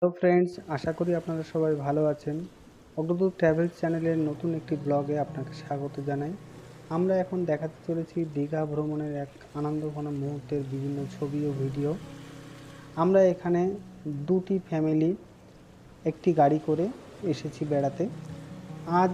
Hello friends, আশা করি আপনারা সবাই ভালো আছেন। অগ্রদূত ট্রাভেলস চ্যানেলের নতুন একটি ব্লগে আপনাকে স্বাগত জানাই। আমরা এখন দেখাতে চলেছি দীঘা ভ্রমণের এক আনন্দঘন মুহূর্তের বিভিন্ন ছবি ও ভিডিও। আমরা এখানে দুটি ফ্যামিলি একটি গাড়ি করে এসেছি বেড়াতে। আজ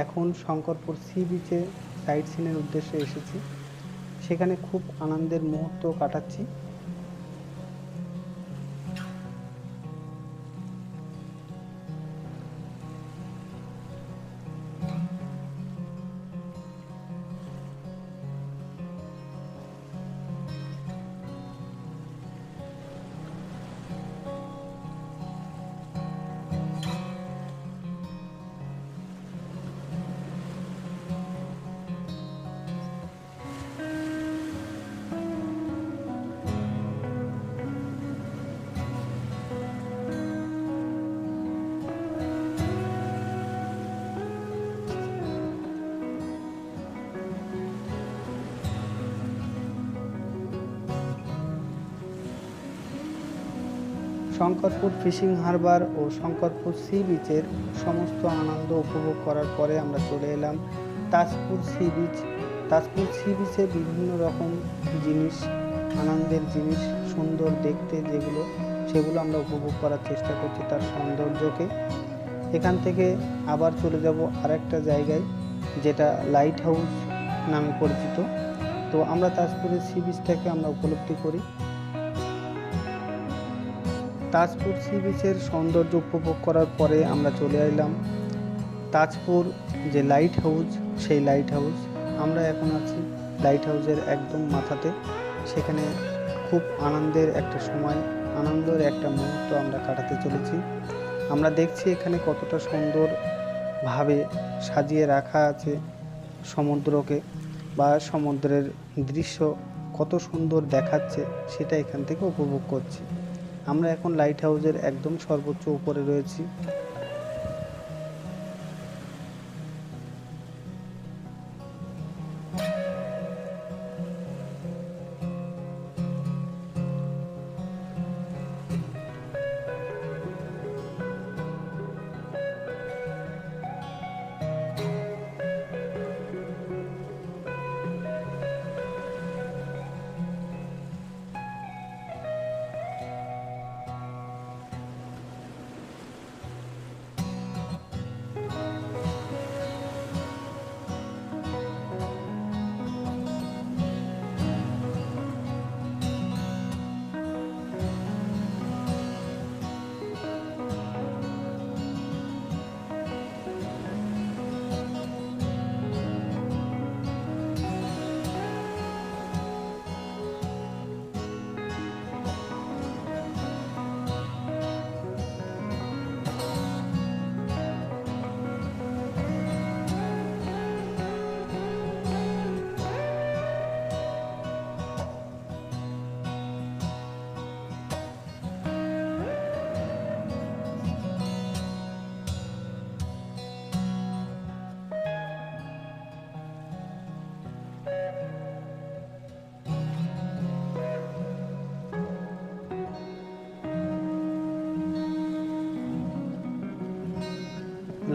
এখন শঙ্করপুর সি বিচে সাইট সিনের উদ্দেশ্যে এসেছি। সেখানে খুব আনন্দের মুহূর্ত কাটাচ্ছি। শঙ্করপুর ফিশিং হারবার ও শঙ্করপুর সি বিচের সমস্ত আনন্দ উপভোগ করার পরে আমরা চলে এলাম Tajpur sea beach. Tajpur sea বিচে বিভিন্ন রকম জিনিস, আনন্দের জিনিস, সুন্দর দেখতে সেগুলো আমরা উপভোগ করার চেষ্টা করছি, তার সৌন্দর্যকে। এখান থেকে আবার চলে যাব আরেকটা জায়গায়, যেটা লাইট হাউস নামে পরিচিত। তো আমরা তাজপুরের সি বিচটাকে আমরা উপলব্ধি করি। তাজপুর সি বিচের সৌন্দর্য উপভোগ করার পরে আমরা চলে এলাম তাজপুর যে লাইট হাউস, সেই লাইট হাউস। আমরা এখন আছি লাইট হাউসের একদম মাথাতে। সেখানে খুব আনন্দের একটা সময়, আনন্দের একটা মুহূর্ত আমরা কাটাতে চলেছি। আমরা দেখছি এখানে কতটা সুন্দরভাবে সাজিয়ে রাখা আছে সমুদ্রকে, বা সমুদ্রের দৃশ্য কত সুন্দর দেখাচ্ছে সেটা এখান থেকে উপভোগ করছি। আমরা এখন লাইট হাউসের একদম সর্বোচ্চ উপরে রয়েছি।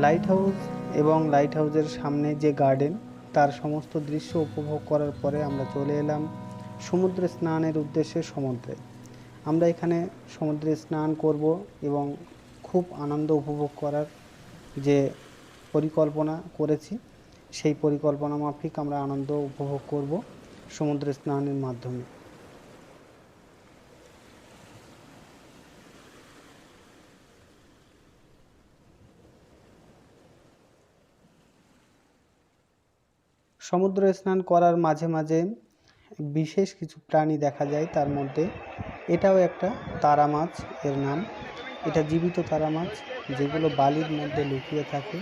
লাইট হাউস এবং লাইট হাউসের সামনে যে গার্ডেন, তার সমস্ত দৃশ্য উপভোগ করার পরে আমরা চলে এলাম সমুদ্রে স্নানের উদ্দেশ্যে সমুদ্রে। আমরা এখানে সমুদ্রে স্নান করব এবং খুব আনন্দ উপভোগ করার যে পরিকল্পনা করেছি, সেই পরিকল্পনা মাফিক আমরা আনন্দ উপভোগ করব সমুদ্রে স্নানের মাধ্যমে। সমুদ্র স্নান করার মাঝে মাঝে বিশেষ কিছু প্রাণী দেখা যায়। তার মধ্যে এটাও একটা তারা মাছ, এর নাম। এটা জীবিত তারা মাছ, যেগুলো বালির মধ্যে লুকিয়ে থাকে।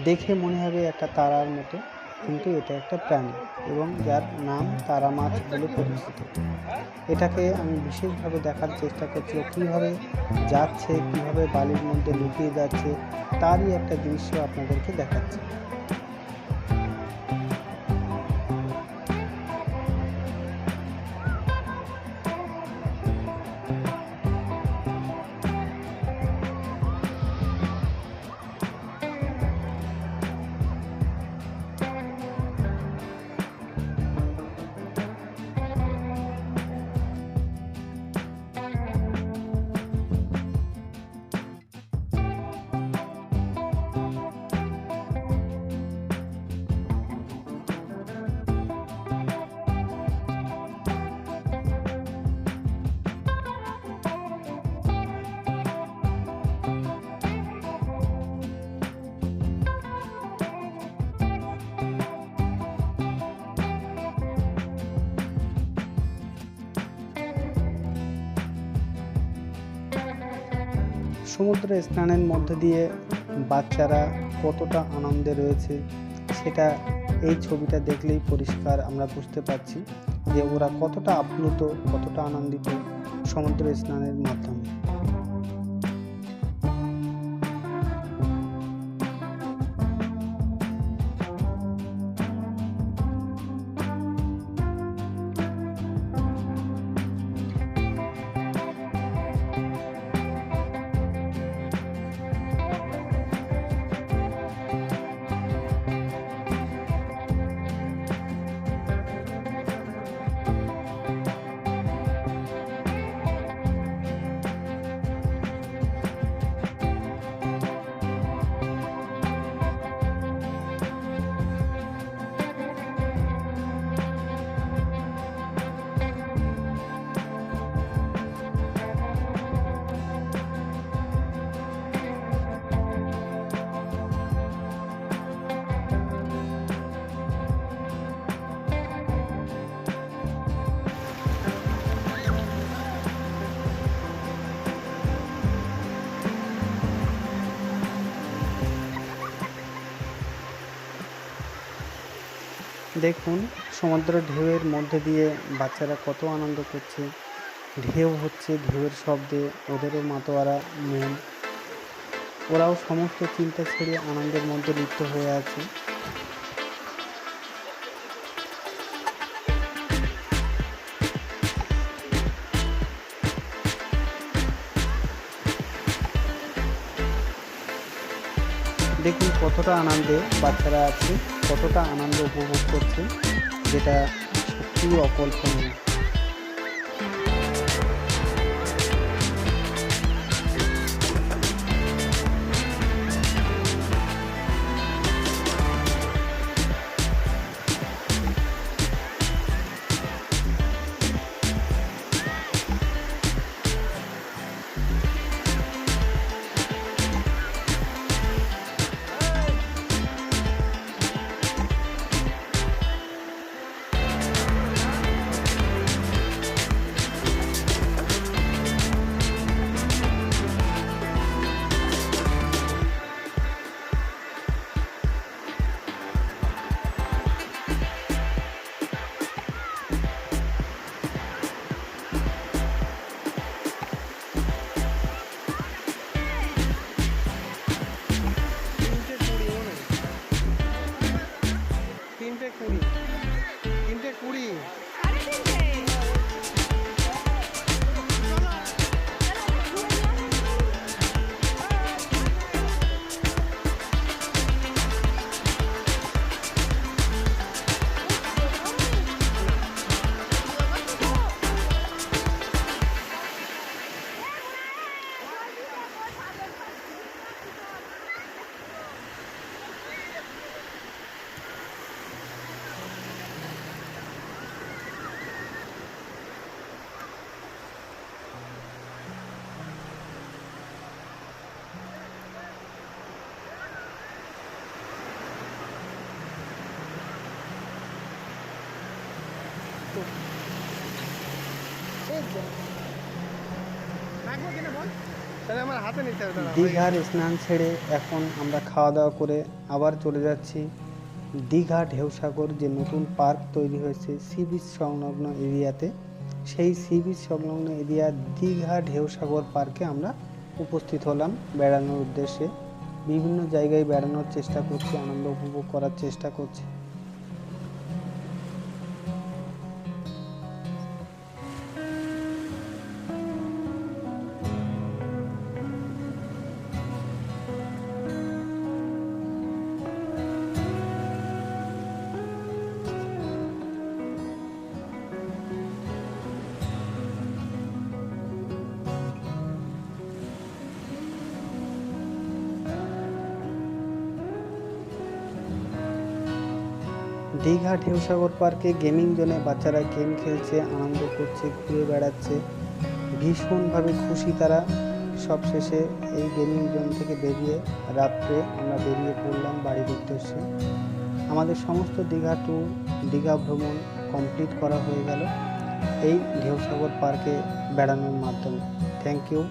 দেখে মনে হবে একটা তারার মতো, কিন্তু এটা একটা প্রাণী এবং যার নাম তারা মাছ বলে পরিচিত। এটাকে আমি বিশেষভাবে দেখার চেষ্টা করছি, কীভাবে যাচ্ছে, কীভাবে বালির মধ্যে লুকিয়ে যাচ্ছে, তারই একটা দৃশ্য আপনাদেরকে দেখাচ্ছি। সমুদ্রে স্নানের মধ্যে দিয়ে বাচ্চারা কতটা আনন্দে রয়েছে সেটা এই ছবিটা দেখলেই পরিষ্কার আমরা বুঝতে পারছি যে ওরা কতটা আপ্লুত, কতটা আনন্দিত সমুদ্র স্নানের মাধ্যমে। দেখুন সমুদ্র ঢেউয়ের মধ্যে দিয়ে বাচ্চারা কত আনন্দ করছে। ঢেউ হচ্ছে, ঢেউয়ের শব্দে ওদেরও মাতোয়ারা মন, ওরাও সমস্ত চিন্তা ছেড়ে আনন্দের মধ্যে লিপ্ত হয়ে আছে। দেখুন কতটা আনন্দে বাচ্চারা আছে, কতটা আনন্দ উপভোগ করছে, যেটা সত্যিই অকল্পনীয়। দীঘার স্নান ছেড়ে এখন আমরা খাওয়া দাওয়া করে আবার চলে যাচ্ছি দীঘা ঢেউসাগর, যে নতুন পার্ক তৈরি হয়েছে সি বিচ সংলগ্ন এরিয়াতে। সেই সি বিচ সংলগ্ন এরিয়া দীঘা ঢেউসাগর পার্কে আমরা উপস্থিত হলাম বেড়ানোর উদ্দেশ্যে। বিভিন্ন জায়গায় বেড়ানোর চেষ্টা করছি, আনন্দ উপভোগ করার চেষ্টা করছি। দীঘা ঢেউসাগর পার্কে গেমিং জোনে বাচ্চারা গেম খেলছে, আনন্দ করছে, ঘুরে বেড়াচ্ছে, ভীষণভাবে খুশি তারা। সবশেষে এই গেমিং জোন থেকে বেরিয়ে রাত্রে আমরা বেরিয়ে পড়লাম বাড়ির উদ্দেশ্যে। আমাদের সমস্ত দীঘা ট্যুর, দীঘা ভ্রমণ কমপ্লিট করা হয়ে গেল এই ঢেউসাগর পার্কে বেড়ানোর মাধ্যমে। Thank you.